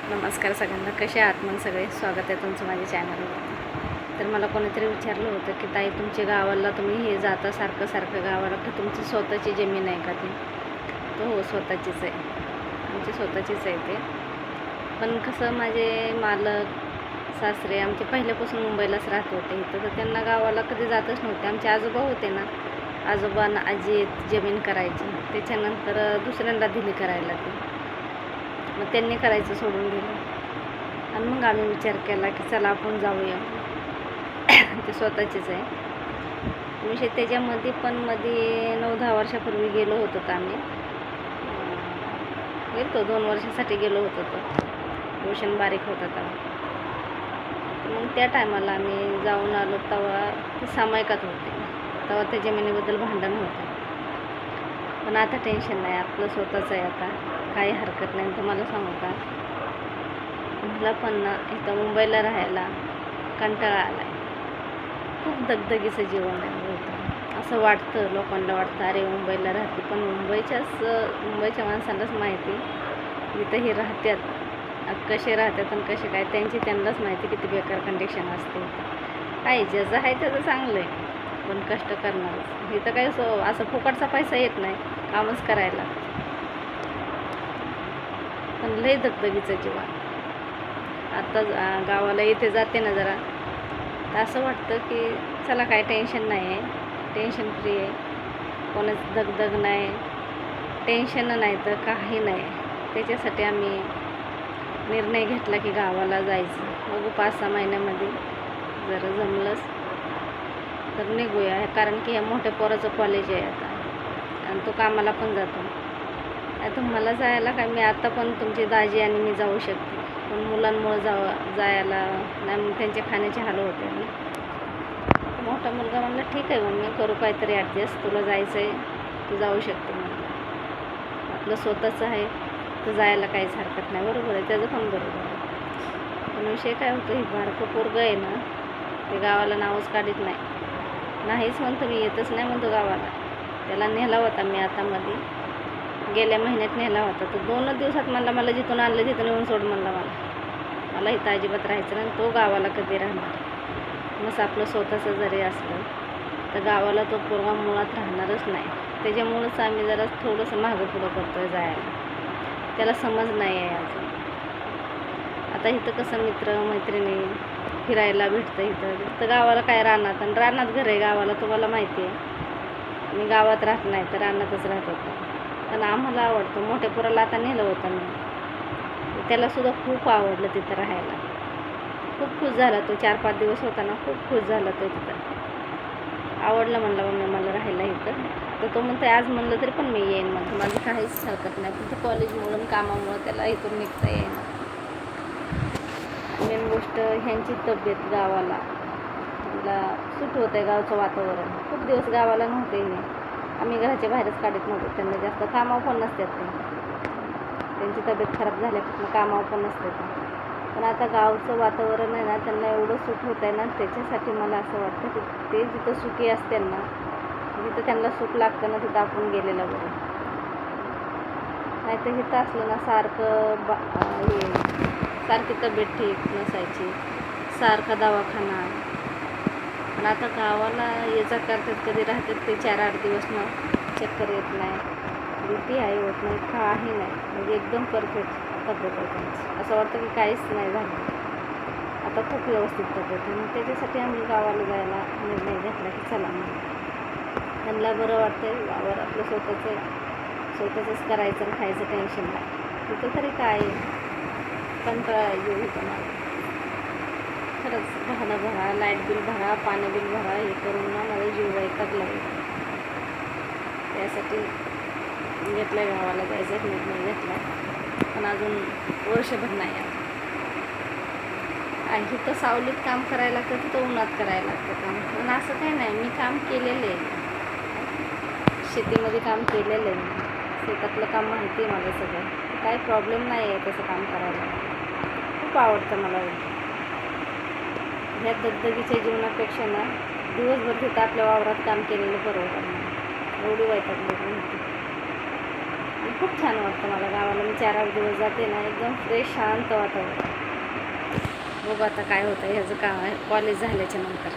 नमस्कार सगळ्यांना. कसे आहात मग सगळे? स्वागत आहे तुमचं माझ्या चॅनलवर. तर मला कोणीतरी विचारलं होतं की ताई तुमच्या गावाला तुम्ही हे जाता सारखं गावाला, की तुमची स्वतःची जमीन आहे का ती? तर हो, स्वतःचीच आहे, आमची स्वतःचीच आहे ते. पण कसं, माझे मालक सासरे आमचे पहिल्यापासून मुंबईलाच राहत होते इथं, तर त्यांना गावाला कधी जातच नव्हते. आमचे आजोबा होते ना, आजोबांना आजी जमीन करायची, त्याच्यानंतर दुसऱ्यांदा दिली करायला ती. मग त्यांनी करायचं सोडून दिलं आणि मग आम्ही विचार केला की चला आपण जाऊया. ते स्वतःचीच आहे विषय. त्याच्यामध्ये पण मध्ये 9-10 वर्षापूर्वी गेलो होतो तर आम्ही गेलो 2 वर्षासाठी गेलो होतो. तो रोशन बारीक होता तेव्हा. मग त्या टायमाला आम्ही जाऊन आलो तेव्हा ते सामायिकात होते. तेव्हा त्या जमिनीबद्दल भांडण होतं. पण आता टेन्शन नाही, आपलं स्वतःचं आहे. आता काही हरकत नाही. तुम्हाला सांगू का, मला पण ना इथं मुंबईला राहायला कंटाळा आला आहे. खूप दगदगीचं जीवन आहे होतं. असं वाटतं, लोकांना वाटतं अरे मुंबईला राहते, पण मुंबईच्या माणसांनाच माहिती इथं हे राहतात कसे राहतात आणि कसे काय, त्यांनाच माहिती किती बेकार कंडिशन असते. काय ज्याचं आहे त्याचं चांगलं आहे, पण कष्ट करणारच. इथं काही असं फुकटचा पैसा येत नाही, कामच करायला. पण लय दगदगीचं जीवन. आता गावाला येते जाते ना जरा, तर असं वाटतं की चला काय टेन्शन नाही आहे, टेन्शन फ्री आहे, कोणाचं दगदग नाही, टेन्शन नाही तर काही नाही. त्याच्यासाठी आम्ही निर्णय घेतला की गावाला जायचं. बघू 5-6 महिन्यामध्ये जर जमलंच तर निघूया. कारण की ह्या मोठ्या पोराचं कॉलेज आहे आता आणि तो कामाला पण जातो. आता मला जायला काय, मी आता पण तुमची दाजी आणि मी जाऊ शकते, पण मुलांमुळं जायला नाही, मग त्यांचे खाण्याचे हाल होते. मोठा मुलगा म्हणला ठीक आहे, मग मी करू काहीतरी ॲडजस्ट, तुला जायचं आहे तू जाऊ शकते. म्हणलं आपलं स्वतःचं आहे तर जायला काहीच हरकत नाही. बरोबर आहे, त्याचं पण बरोबर आहे. पण विषय काय होतं, हे बारकं पोरगं आहे ना, ते गावाला नावच काढत नाहीच म्हणतो, मी येतच नाही म्हणतो गावाला. त्याला नेला होता मी आता मध्ये, गेल्या महिन्यात नेला होता. तर 2 दिवसात मला जिथून आणलं तिथून येऊन सोड म्हणला. मला इथं अजिबात राहायचं नाही, तो गावाला कधी राहणार. मग आपलं स्वतःचं जरी असलं तर गावाला तो पोरगा मुळात राहणारच नाही. त्याच्यामुळंच आम्ही जरा थोडंसं मागं पुढं करतो आहे जायला. त्याला समज नाही आहे अजून. आता इथं कसं मित्र-मैत्रिणी फिरायला भेटतं. इथं गावाला काय, रानात घर आहे गावाला, तुम्हाला माहिती आहे. मी गावात राहत नाही तर रानातच राहत होतो. पण आम्हाला आवडतं. मोठ्या पोराला आता नेलं होतं मी, त्यालासुद्धा खूप आवडलं तिथं राहायला. खूप खुश झाला तो. 4-5 दिवस होता ना, खूप खुश झाला तो तिथं. आवडलं म्हणलं मम्मी मला राहायला इथं. तर तो म्हणतो आज म्हणलं तरी पण मी येईन म्हणतो, माझं काहीच हरकत नाही. तिथं कॉलेजमुळं कामामुळं त्याला इथून निघता येईन. मेन गोष्ट ह्यांची तब्येत गावाला मला सूट होतं आहे. गावचं वातावरण. खूप दिवस गावाला नव्हते मी, आम्ही घराच्या बाहेरच काढत नव्हतो. त्यांना जास्त कामावर पण नसतात त्यांची तब्येत खराब झाल्यापासून कामावर पण नसते. पण आता गावचं वातावरण आहे ना, त्यांना एवढं सुख होतं आहे ना, त्याच्यासाठी मला असं वाटतं की ते जिथं सुखी असते ना, जिथं त्यांना सुख लागतं ना, तिथं आपण गेलेलं बरं. नाही तर इथं असलं ना, सारखी तब्येत ठीक नसायची, सारखा दवाखाना. पण आता गावाला ये जा करतात, कधी राहतात ते 4-8 दिवस ना, चक्कर येत नाही, BP हाय होत नाही, काही नाही. म्हणजे एकदम परफेक्ट तब्येत आहे त्यांची. असं वाटतं की काहीच नाही झालं. आता खूप व्यवस्थित तब्येत आहे. मग त्याच्यासाठी आम्ही गावाला जायला निर्णय घेतला की चला मग त्यांना बरं वाटतं आहे. गावावर आपलं स्वतःचंच करायचं आणि खायचं टेन्शन नाही. तिथं तरी काय कंटाळा येऊ होतं मला खरंच. भाडं भरा, लाईट बिल भरा, पाणी बिल भरा, हे करून ना माझा जीव वैतागला आहे. त्यासाठी घेतला आहे, गावाला जायचा निर्णय घेतला आहे. पण अजून वर्षभर नाही आहे. इथं सावलीत काम करायला लागतं, तिथं उन्हात करायला लागतं काम. पण असं काही नाही, मी काम केलेलं आहे, शेतीमध्ये काम केलेलं आहे, शेतातलं काम माहिती आहे मला सगळं. काही प्रॉब्लेम नाही आहे तसं काम करायला. खूप आवडतं मला. ह्या दगदगीच्या जीवनापेक्षा ना, दिवसभर तिथं आपल्या वावरात काम केलेलं परवडतं. एवढी वैतागली होती. खूप छान वाटतं मला गावाला. मी 4-8 दिवस जाते ना, एकदम फ्रेश शांत वातावरण. बघू आता काय होतं ह्याचं कॉलेज झाल्याच्या नंतर.